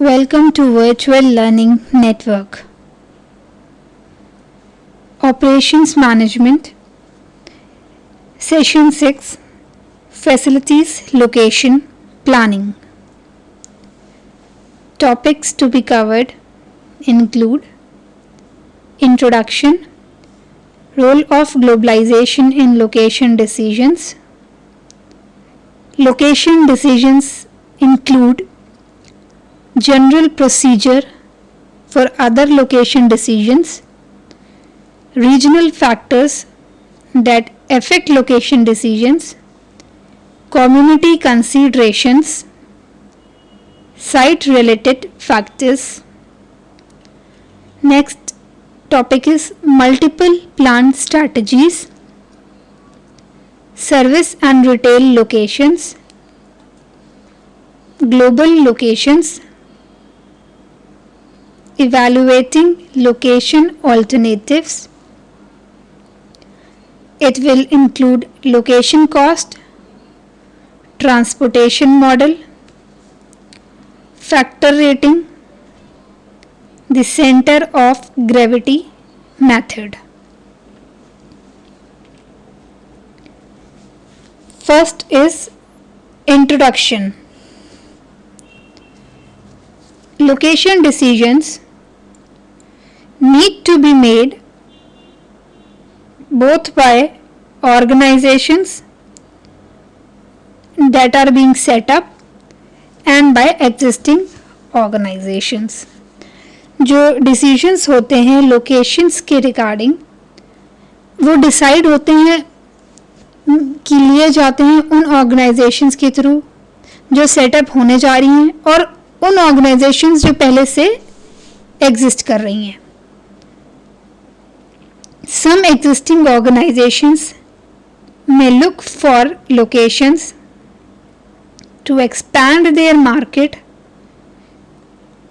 Welcome to Virtual Learning Network. Operations Management. Session 6. Facilities, Location, Planning. Topics to be covered include Introduction, Role of Globalization in Location Decisions. Location decisions include general procedure for other location decisions, regional factors that affect location decisions, community considerations, site-related factors. Next topic is multiple plant strategies, service and retail locations, global locations, evaluating location alternatives. It will include location cost, transportation model, factor rating, the center of gravity method. First is introduction. Location decisions need to be made both by organizations that are being set up and by existing organizations. जो decisions होते हैं locations के regarding वो decide होते हैं कि लिए जाते हैं उन organizations के through जो setup होने जा रही हैं और उन organizations जो पहले से exist कर रही हैं. Some existing organizations may look for locations to expand their market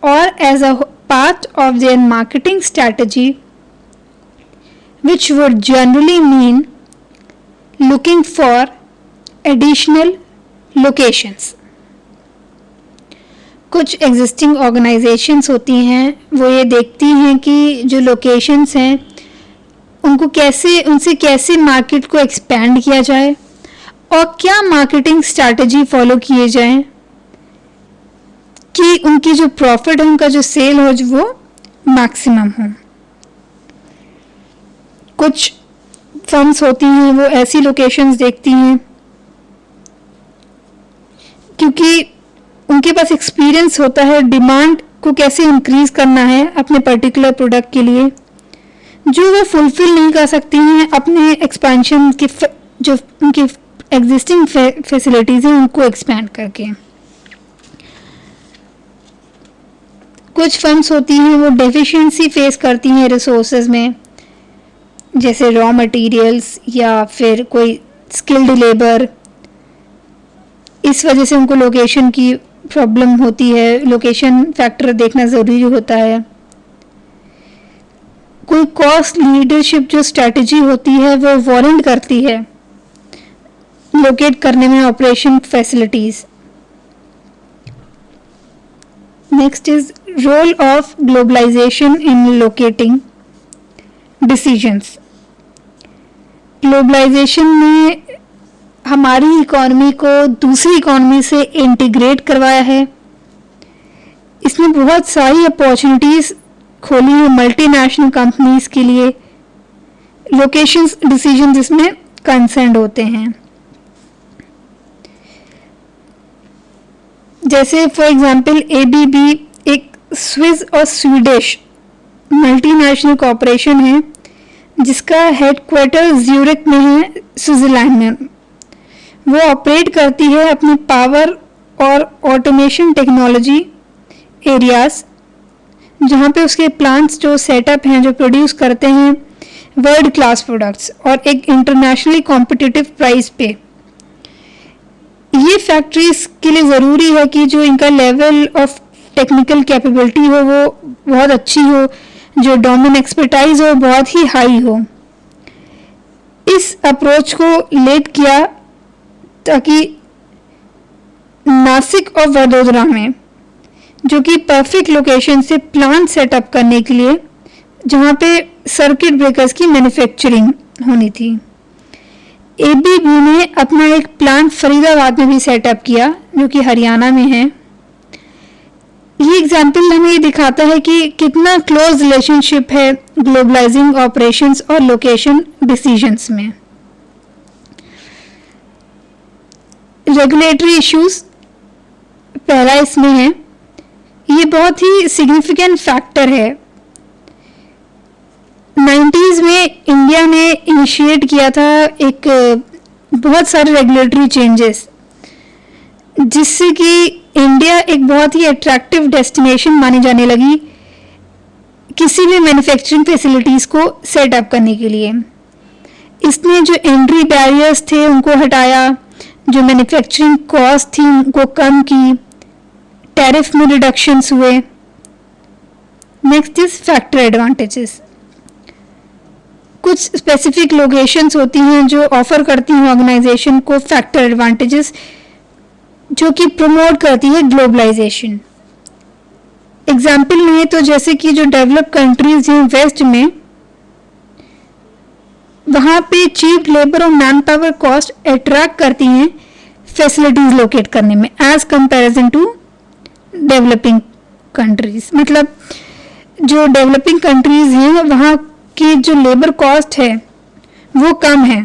or as a part of their marketing strategy, which would generally mean looking for additional locations. कुछ existing organizations होती हैं वो ये देखती हैं कि जो locations हैं उनसे कैसे मार्केट को एक्सपेंड किया जाए और क्या मार्केटिंग स्ट्रैटेजी फॉलो किए जाएं कि उनकी जो प्रॉफिट है उनका जो सेल हो वो मैक्सिमम हो. कुछ फर्म्स होती हैं वो ऐसी लोकेशंस देखती हैं क्योंकि उनके पास एक्सपीरियंस होता है डिमांड को कैसे इंक्रीज करना है अपने पर्टिकुलर प्रोडक्ट के लिए जो वो फुलफिल नहीं कर सकती हैं अपने एक्सपेंशन के जो उनकी एग्जिस्टिंग फैसिलिटीज़ हैं उनको एक्सपेंड करके. कुछ फर्म्स होती हैं वो डेफिशिएंसी फेस करती हैं रिसोर्सेज में जैसे रॉ मटेरियल्स या फिर कोई स्किल्ड लेबर. इस वजह से उनको लोकेशन की प्रॉब्लम होती है. लोकेशन फैक्टर देखना ज़रूरी होता है. कोई कॉस्ट लीडरशिप जो स्ट्रैटेजी होती है वो वारंट करती है लोकेट करने में operation facilities. Next is role of globalization in locating decisions. Globalization ने हमारी इकॉनमी को दूसरी इकॉनमी से इंटीग्रेट करवाया है. इसने बहुत सारी अपॉर्चुनिटीज खोली है मल्टीनेशनल कंपनीज के लिए. लोकेशन डिसीजन जिसमें कंसर्न होते हैं जैसे फॉर एग्जांपल ABB एक स्विस और स्वीडिश मल्टीनेशनल कॉरपोरेशन है जिसका हेडक्वार्टर ज्यूरिक में है स्विट्जरलैंड में. वो ऑपरेट करती है अपनी पावर और ऑटोमेशन टेक्नोलॉजी एरियाज जहाँ पे उसके प्लांट्स जो सेटअप हैं जो प्रोड्यूस करते हैं वर्ल्ड क्लास प्रोडक्ट्स और एक इंटरनेशनली कॉम्पिटिटिव प्राइस पे. ये फैक्ट्रीज के लिए ज़रूरी है कि जो इनका लेवल ऑफ टेक्निकल कैपेबिलिटी हो वो बहुत अच्छी हो, जो डोमेन एक्सपर्टाइज हो बहुत ही हाई हो. इस अप्रोच को लेड किया ताकि नासिक और वडोदरा में जो कि परफेक्ट लोकेशन से प्लांट सेटअप करने के लिए, जहाँ पे सर्किट ब्रेकर्स की मैन्युफैक्चरिंग होनी थी। एबीबी ने अपना एक प्लांट फरीदाबाद में भी सेटअप किया, जो कि हरियाणा में है। ये एग्जाम्पल हमें ये दिखाता है कि कितना क्लोज रिलेशनशिप है ग्लोबलाइजिंग ऑपरेशंस और लोकेशन डिसीजंस में। रेगुलेटरी इश्यूज पहला इसमें है, ये बहुत ही सिग्निफिकेंट फैक्टर है। 90s में इंडिया ने इनिशिएट किया था एक बहुत सारे रेगुलेटरी चेंजेस, जिससे कि इंडिया एक बहुत ही अट्रैक्टिव डेस्टिनेशन मानी जाने लगी किसी भी मैन्युफैक्चरिंग फैसिलिटीज़ को सेटअप करने के लिए। इसने जो एंट्री बैरियर्स थे उनको हटाया, जो मैन्युफैक्चरिंग कॉस्ट थी उनको कम की, टैरिफ में रिडक्शंस हुए। Next is factor advantages. कुछ स्पेसिफिक लोकेशंस होती हैं जो ऑफर करती हैं ऑर्गेनाइजेशन को फैक्टर एडवांटेजेस, जो कि प्रमोट करती है ग्लोबलाइजेशन। एग्जाम्पल में तो जैसे कि जो डेवलप कंट्रीज हैं वेस्ट में, वहाँ पे चीप लेबर और मैन पावर कॉस्ट अट्रैक्ट करती हैं फैसिलिटीज लोकेट करने में as comparison to developing countries. मतलब जो डेवलपिंग कंट्रीज हैं वहाँ की जो लेबर कॉस्ट है वो कम है,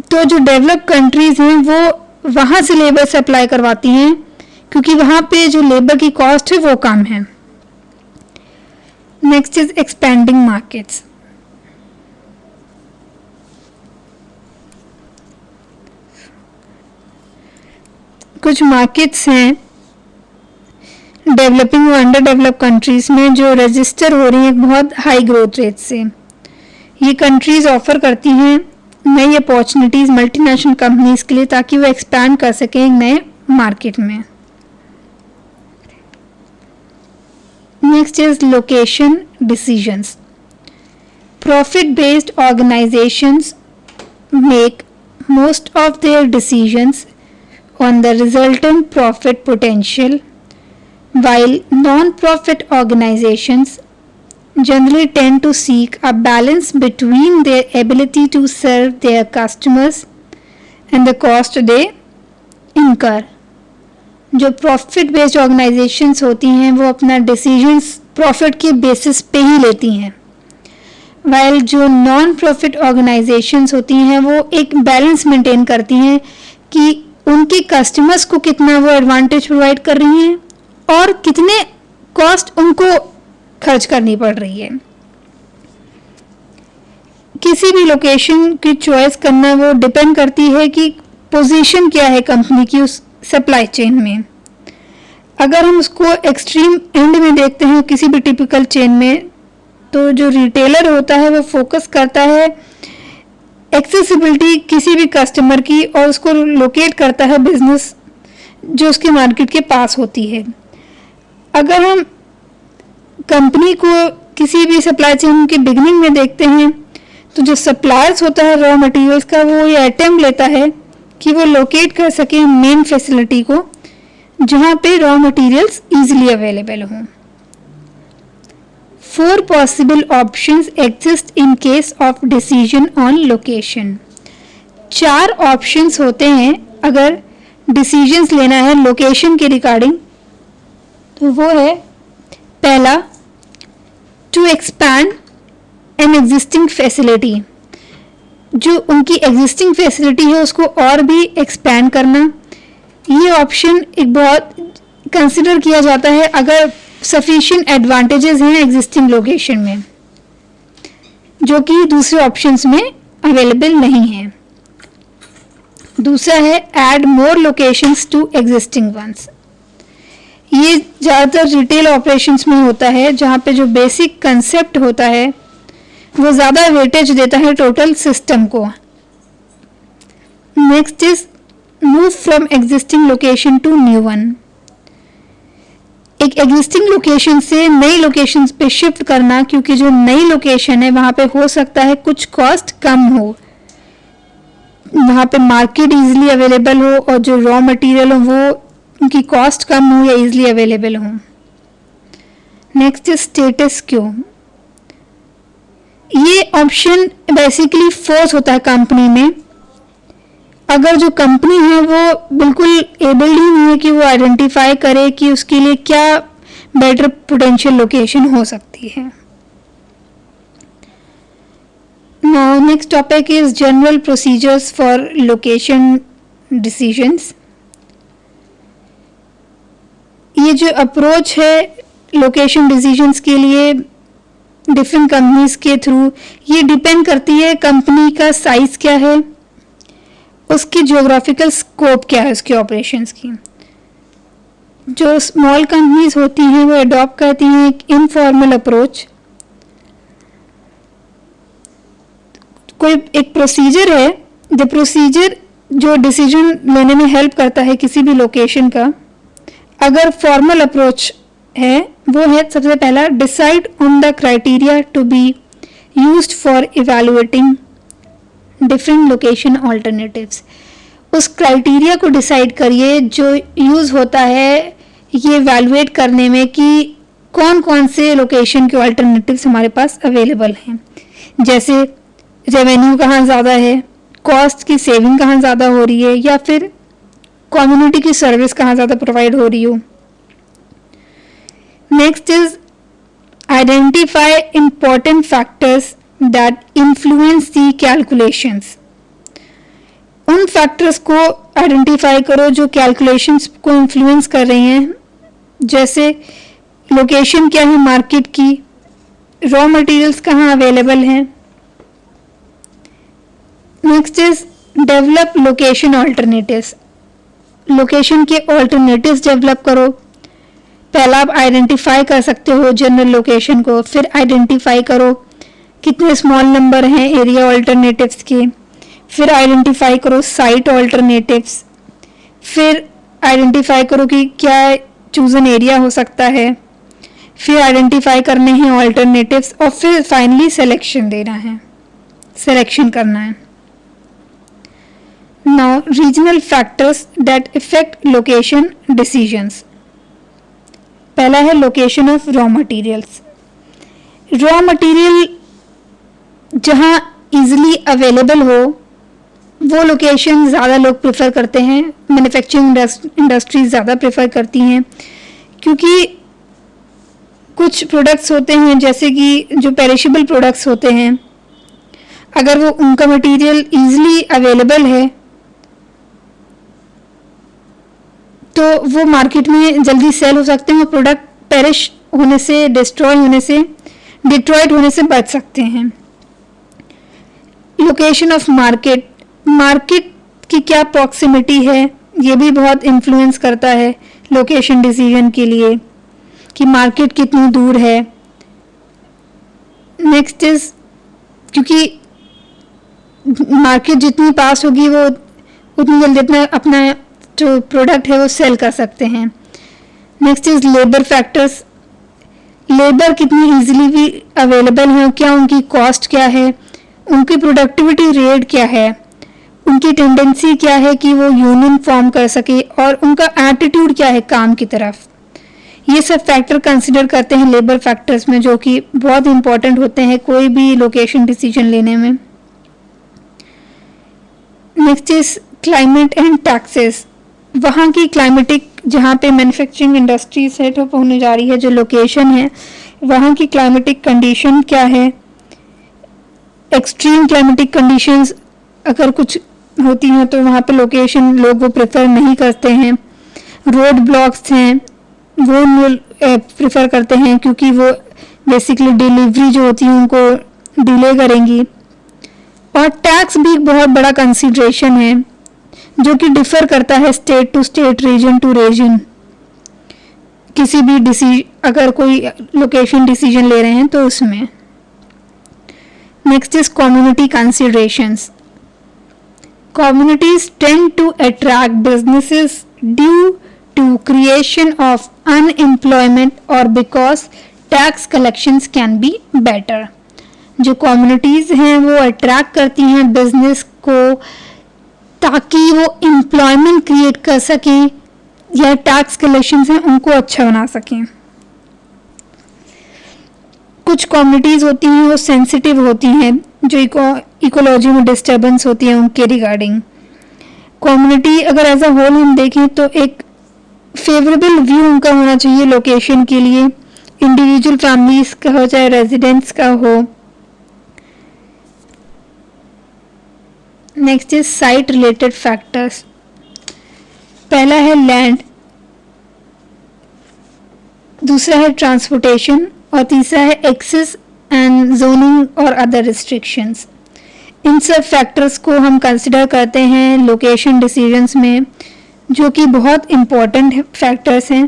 तो जो डेवलप कंट्रीज हैं वो वहाँ से लेबर सप्लाई करवाती हैं क्योंकि वहाँ पे जो लेबर की कॉस्ट है वो कम है। Next is expanding markets. कुछ मार्केट्स हैं डेवलपिंग और अंडर डेवलप कंट्रीज में जो रजिस्टर हो रही हैं एक बहुत हाई ग्रोथ रेट से। ये कंट्रीज ऑफर करती हैं नई अपॉर्चुनिटीज मल्टीनेशनल कंपनीज के लिए ताकि वो एक्सपैंड कर सकें एक नए मार्केट में। Next is location decisions. Profit based organisations make most of their decisions on the resultant profit potential, while non-profit organizations generally tend to seek a balance between their ability to serve their customers and the cost they incur. जो profit based organisations होती हैं वो अपना decisions profit के basis पे ही लेती हैं, while जो नॉन प्रॉफिट ऑर्गेनाइजेशंस होती हैं वो एक बैलेंस मेंटेन करती हैं कि उनके कस्टमर्स को कितना वो एडवांटेज प्रोवाइड कर रही हैं और कितने कॉस्ट उनको खर्च करनी पड़ रही है। किसी भी लोकेशन की चॉइस करना वो डिपेंड करती है कि पोजीशन क्या है कंपनी की उस सप्लाई चेन में। अगर हम उसको एक्सट्रीम एंड में देखते हैं किसी भी टिपिकल चेन में, तो जो रिटेलर होता है वो फोकस करता है एक्सेसिबिलिटी किसी भी कस्टमर की और उसको लोकेट करता है बिजनेस जो उसके मार्केट के पास होती है। अगर हम कंपनी को किसी भी सप्लाई चेन की बिगनिंग में देखते हैं तो जो सप्लायर्स होता है रॉ मटेरियल्स का वो ये अटेम्प्ट लेता है कि वो लोकेट कर सके मेन फैसिलिटी को जहाँ पे रॉ मटेरियल्स इजीली अवेलेबल हों। 4 possible options exist in case of decision on location. 4 options होते हैं अगर डिसीजंस लेना है लोकेशन के रिगार्डिंग, तो वो है पहला to expand an existing facility. जो उनकी एग्जिस्टिंग फैसिलिटी है उसको और भी एक्सपैंड करना। ये ऑप्शन एक बहुत कंसिडर किया जाता है अगर सफिशिएंट एडवांटेजेस हैं एग्जिस्टिंग लोकेशन में, जो कि दूसरे ऑप्शंस में अवेलेबल नहीं है। दूसरा है add more locations to existing ones. ये ज़्यादातर रिटेल ऑपरेशंस में होता है जहाँ पे जो बेसिक कंसेप्ट होता है वो ज़्यादा वेटेज देता है टोटल सिस्टम को। Next is move from existing location to new one. एक एग्जिस्टिंग लोकेशन से नई लोकेशन पे शिफ्ट करना, क्योंकि जो नई लोकेशन है वहाँ पे हो सकता है कुछ कॉस्ट कम हो, वहाँ पे मार्केट इजीली अवेलेबल हो और जो रॉ मटेरियल हो वो उनकी कॉस्ट कम हो या इजीली अवेलेबल हो। नेक्स्ट इज स्टेटस क्यो। ये ऑप्शन बेसिकली फोर्स होता है कंपनी में। अगर जो कंपनी है वो बिल्कुल एबल ही नहीं है कि वो आइडेंटिफाई करे कि उसके लिए क्या बेटर पोटेंशियल लोकेशन हो सकती है। Now next topic is general procedures for location decisions. ये जो अप्रोच है लोकेशन डिसीजंस के लिए डिफरेंट कंपनीज के थ्रू, ये डिपेंड करती है कंपनी का साइज क्या है, उसकी ज्योग्राफिकल स्कोप क्या है उसके ऑपरेशंस की। जो स्मॉल कंपनीज होती हैं वो अडॉप्ट करती हैं एक इनफॉर्मल अप्रोच। कोई एक प्रोसीजर है, द प्रोसीजर जो डिसीजन लेने में हेल्प करता है किसी भी लोकेशन का। अगर फॉर्मल अप्रोच है वो है सबसे पहला decide on the criteria to be used for evaluating different location alternatives. उस क्राइटेरिया को डिसाइड करिए जो यूज़ होता है ये इवैल्यूएट करने में कि कौन कौन से लोकेशन के ऑल्टरनेटिव्स हमारे पास अवेलेबल हैं। जैसे रेवेन्यू कहाँ ज़्यादा है, कॉस्ट की सेविंग कहाँ ज़्यादा हो रही है, या फिर कम्युनिटी की सर्विस कहाँ ज़्यादा प्रोवाइड हो रही हो। Next is identify important factors that influence the calculations. उन फैक्टर्स को आइडेंटिफाई करो जो कैलकुलेशंस को इन्फ्लुएंस कर रही हैं। जैसे लोकेशन क्या है मार्केट की, रॉ मटेरियल्स कहाँ अवेलेबल हैं। Next is develop location alternatives. Location के ऑल्टरनेटिव्स डेवलप करो। पहला आप आइडेंटिफाई कर सकते हो जनरल लोकेशन को, फिर आइडेंटिफाई करो कितने स्मॉल नंबर हैं एरिया ऑल्टरनेटिव्स के, फिर आइडेंटिफाई करो साइट ऑल्टरनेटिव्स, फिर आइडेंटिफाई करो कि क्या चूजन एरिया हो सकता है, फिर आइडेंटिफाई करने हैं ऑल्टरनेटिव्स, और फिर फाइनली सिलेक्शन देना है, सिलेक्शन करना है। Now regional factors that effect location decisions. पहला है location of raw materials. Raw material जहाँ इजीली अवेलेबल हो वो लोकेशन ज़्यादा लोग प्रेफर करते हैं, मैन्युफैक्चरिंग इंडस्ट्रीज ज़्यादा प्रेफर करती हैं, क्योंकि कुछ प्रोडक्ट्स होते हैं जैसे कि जो पेरिशेबल प्रोडक्ट्स होते हैं, अगर वो उनका मटेरियल इजीली अवेलेबल है तो वो मार्केट में जल्दी सेल हो सकते हैं और प्रोडक्ट पेरिश होने से, डिस्ट्रॉयड होने से बच सकते हैं। लोकेशन ऑफ मार्केट, मार्केट की क्या प्रॉक्सिमिटी है ये भी बहुत इन्फ्लुएंस करता है लोकेशन डिसीजन के लिए कि मार्केट कितनी दूर है। नेक्स्ट इज क्योंकि मार्केट जितनी पास होगी वो उतनी जल्दी अपना जो प्रोडक्ट है वो सेल कर सकते हैं। Next is labour factors, labour कितनी इजीली भी अवेलेबल है, क्या उनकी कॉस्ट क्या है, उनकी प्रोडक्टिविटी रेट क्या है, उनकी टेंडेंसी क्या है कि वो यूनियन फॉर्म कर सके, और उनका एटीट्यूड क्या है काम की तरफ। ये सब फैक्टर कंसिडर करते हैं लेबर फैक्टर्स में, जो कि बहुत इंपॉर्टेंट होते हैं कोई भी लोकेशन डिसीजन लेने में। Next is climate and taxes. वहाँ की क्लाइमेटिक, जहाँ पे मैन्युफैक्चरिंग इंडस्ट्री सेटअप होने जा रही है, जो लोकेशन है वहाँ की क्लाइमेटिक कंडीशन क्या है। एक्सट्रीम क्लाइमेटिक कंडीशंस अगर कुछ होती हैं तो वहाँ पे लोकेशन लोग वो प्रेफर नहीं करते हैं। रोड ब्लॉक्स हैं वो प्रेफर करते हैं क्योंकि वो बेसिकली डिलीवरी जो होती है उनको डिले करेंगी। और टैक्स भी एक बहुत बड़ा कंसिडरेशन है जो कि डिफर करता है state to state, region to region. किसी भी अगर कोई लोकेशन डिसीजन ले रहे हैं तो उसमें। Next is community considerations. Communities tend to attract businesses due to creation of unemployment or because tax collections can be better. जो communities हैं वो attract करती हैं business को ताकि वो employment create कर सकें या टैक्स कलेक्शंस हैं उनको अच्छा बना सकें। कुछ कम्युनिटीज़ होती हैं वो सेंसिटिव होती हैं, जो इकोलॉजी में डिस्टर्बेंस होती है उनके रिगार्डिंग। कम्युनिटी अगर एज अ होल हम देखें तो एक फेवरेबल व्यू उनका होना चाहिए लोकेशन के लिए, इंडिविजुअल फैमिलीज का हो चाहे रेजिडेंट्स का हो। Next is site related factors. पहला है लैंड, दूसरा है ट्रांसपोर्टेशन और तीसरा है एक्सेस एंड जोनिंग और अदर रिस्ट्रिक्शंस। इन सब फैक्टर्स को हम कंसिडर करते हैं लोकेशन डिसीजंस में, जो कि बहुत इम्पोर्टेंट फैक्टर्स हैं।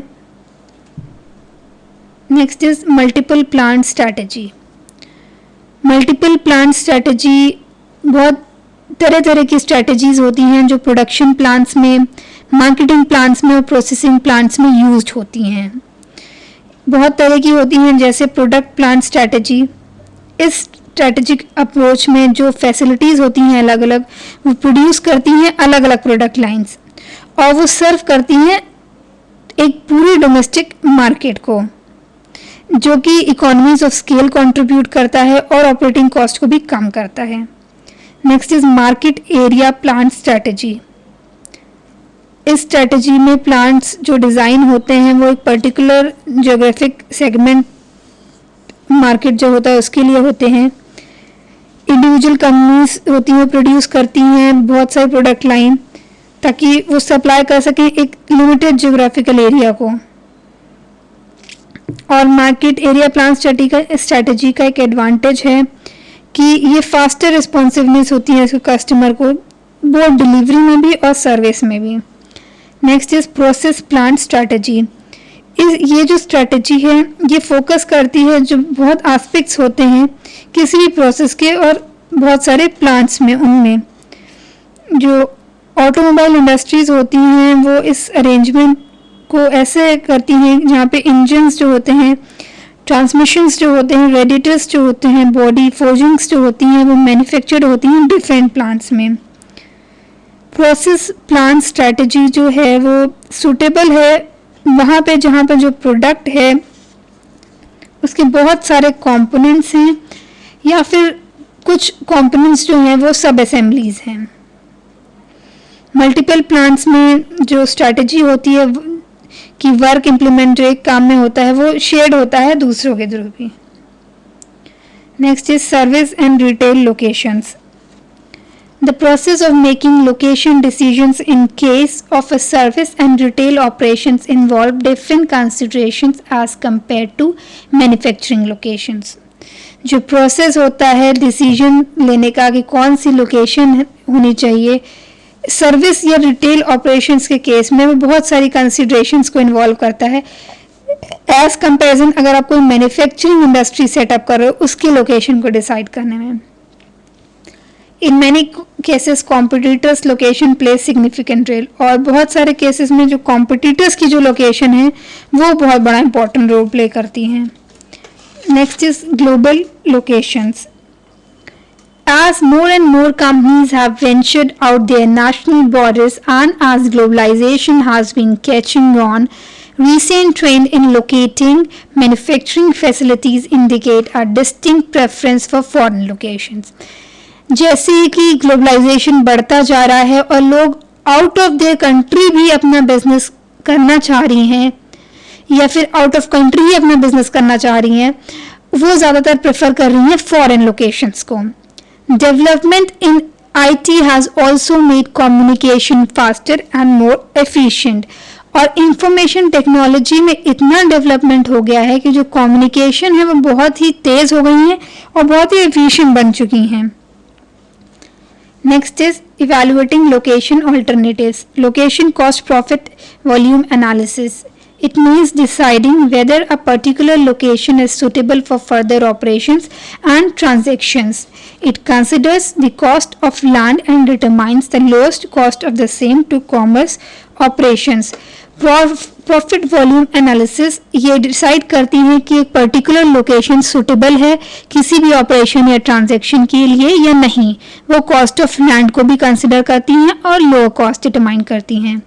Next is multiple plant strategy. Multiple plant strategy बहुत तरह तरह की स्ट्रैटेजीज होती हैं जो प्रोडक्शन प्लांट्स में, मार्केटिंग प्लांट्स में और प्रोसेसिंग प्लांट्स में यूज्ड होती हैं। बहुत तरह की होती हैं, जैसे प्रोडक्ट प्लांट स्ट्रैटेजी। इस स्ट्रैटेजिक अप्रोच में जो फैसिलिटीज़ होती हैं अलग अलग, वो प्रोड्यूस करती हैं अलग अलग प्रोडक्ट लाइंस और वो सर्व करती हैं एक पूरी डोमेस्टिक मार्केट को, जो कि इकोनॉमीज ऑफ स्केल कंट्रीब्यूट करता है और ऑपरेटिंग कॉस्ट को भी कम करता है। Next is market area plant strategy. इस स्ट्रैटेजी में प्लांट्स जो डिज़ाइन होते हैं वो एक पर्टिकुलर ज्योग्राफिक सेगमेंट मार्केट जो होता है उसके लिए होते हैं। इंडिविजुअल कंपनीज होती हैं, प्रोड्यूस करती हैं बहुत सारे प्रोडक्ट लाइन, ताकि वो सप्लाई कर सकें एक लिमिटेड ज्योग्राफिकल एरिया को। और मार्केट एरिया प्लान स्ट्रैटेजी का एक एडवांटेज है कि ये फास्टर रिस्पॉन्सिवनेस होती है इसको कस्टमर को, बोथ डिलीवरी में भी और सर्विस में भी। Next is process plant strategy. ये जो स्ट्रैटेजी है ये फोकस करती है जो बहुत एस्पेक्ट्स होते हैं किसी भी प्रोसेस के और बहुत सारे प्लांट्स में। उनमें जो ऑटोमोबाइल इंडस्ट्रीज होती हैं वो इस अरेंजमेंट को ऐसे करती हैं जहाँ पे इंजन्स जो होते हैं, ट्रांसमिशंस जो होते हैं, रेडिएटर्स जो होते हैं, बॉडी फोर्जिंग्स जो होती हैं वो मैन्युफैक्चर्ड होती हैं डिफरेंट प्लांट्स में। प्रोसेस प्लांट स्ट्रैटेजी जो है वो सूटेबल है वहाँ पे जहाँ पे जो प्रोडक्ट है उसके बहुत सारे कंपोनेंट्स हैं या फिर कुछ कंपोनेंट्स जो हैं वो सब असेंबलीज हैं। मल्टीपल प्लांट्स में जो स्ट्रैटेजी होती है कि वर्क इम्प्लीमेंट जो एक काम में होता है वो शेयर्ड होता है दूसरों के थ्रू भी। Next is service and retail locations. The process of making location decisions in case of a service and retail operations involve different considerations as compared to manufacturing locations. जो process होता है decision लेने का कि कौन सी location होनी चाहिए, service या रिटेल ऑपरेशंस के केस में वो बहुत सारी कंसिडरेशंस को इन्वॉल्व करता है एज कंपेरिजन अगर आप कोई मैन्युफैक्चरिंग इंडस्ट्री सेटअप कर रहे हो उसके लोकेशन को डिसाइड करने में। In many cases competitors location play significant role, और बहुत सारे केसेस में जो कॉम्पिटिटर्स की जो लोकेशन है वो बहुत बड़ा इंपॉर्टेंट रोल प्ले करती हैं। Next is global locations. As more and more companies have ventured out their national borders and as globalization has been catching on, recent trend in locating manufacturing facilities indicate a distinct preference for foreign locations. जैसे कि globalisation बढ़ता जा रहा है और लोग out of their country भी अपना बिजनेस करना चाह रही हैं या फिर आउट ऑफ कंट्री ही अपना बिजनेस करना चाह रही हैं, वो ज़्यादातर प्रेफर कर रही हैं फॉरेन लोकेशंस को। Development in IT has also made communication faster and more efficient. और इंफॉर्मेशन टेक्नोलॉजी में इतना डेवलपमेंट हो गया है कि जो कम्युनिकेशन है वो बहुत ही तेज़ हो गई हैं और बहुत ही एफिशिएंट बन चुकी हैं। Next is evaluating location alternatives. Location cost profit volume analysis. It means deciding whether a particular location is suitable for further operations and transactions. It considers the cost of land and determines the lowest cost of the same to commerce operations. Profit volume analysis ये decide करती है कि एक particular location suitable है किसी भी operation या transaction के लिए या नहीं। वो कॉस्ट ऑफ लैंड को भी कंसिडर करती हैं और लोअर कॉस्ट डिटरमाइन करती हैं।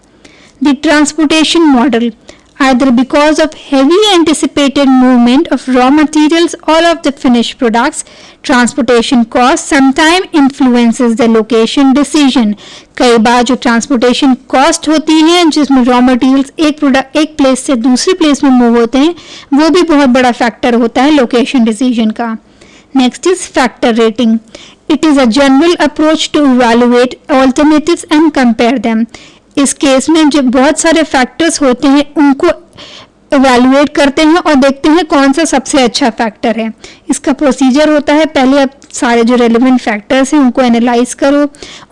The transportation model, either because of heavy anticipated movement of raw materials or of the finished products, transportation cost sometimes influences the location decision. कई बार जो transportation cost होती है जिसमें रॉ मटेरियल्स एक place से दूसरी प्लेस में मूव होते हैं, वो भी बहुत बड़ा फैक्टर होता है लोकेशन डिसीजन का. Next is factor rating. It is a general approach to evaluate alternatives and compare them. इस केस में जब बहुत सारे फैक्टर्स होते हैं उनको इवैल्यूएट करते हैं और देखते हैं कौन सा सबसे अच्छा फैक्टर है. इसका प्रोसीजर होता है, पहले आप सारे जो रेलेवेंट फैक्टर्स हैं उनको एनालाइज करो,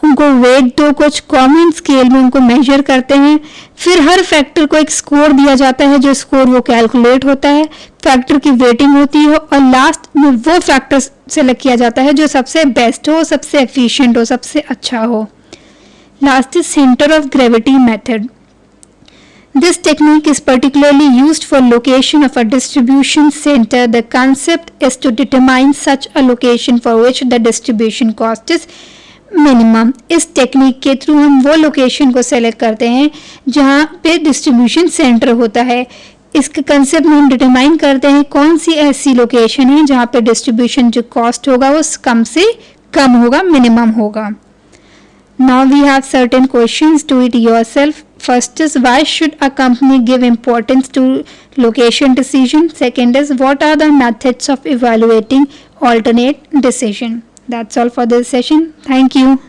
उनको वेट दो, कुछ कॉमन स्केल में उनको मेजर करते हैं, फिर हर फैक्टर को एक स्कोर दिया जाता है, जो स्कोर वो कैलकुलेट होता है, फैक्टर की वेटिंग होती है और लास्ट में वो फैक्टर सेलेक्ट किया जाता है जो सबसे बेस्ट हो, सबसे एफिशिएंट हो, सबसे अच्छा हो. Last is center of gravity method. This technique is particularly used for location of a distribution center. The concept is to determine such a location for which the distribution cost is minimum. इस technique के through हम वो location को select करते हैं जहाँ पे distribution centre होता है. इसके कंसेप्ट में हम डिटरमाइन करते हैं कौन सी ऐसी लोकेशन है जहाँ पे डिस्ट्रीब्यूशन जो कॉस्ट होगा वो कम से कम होगा, मिनिमम होगा. Now we have certain questions. Do it yourself. First is, why should a company give importance to location decision? Second is, what are the methods of evaluating alternate decision? That's all for this session. Thank you.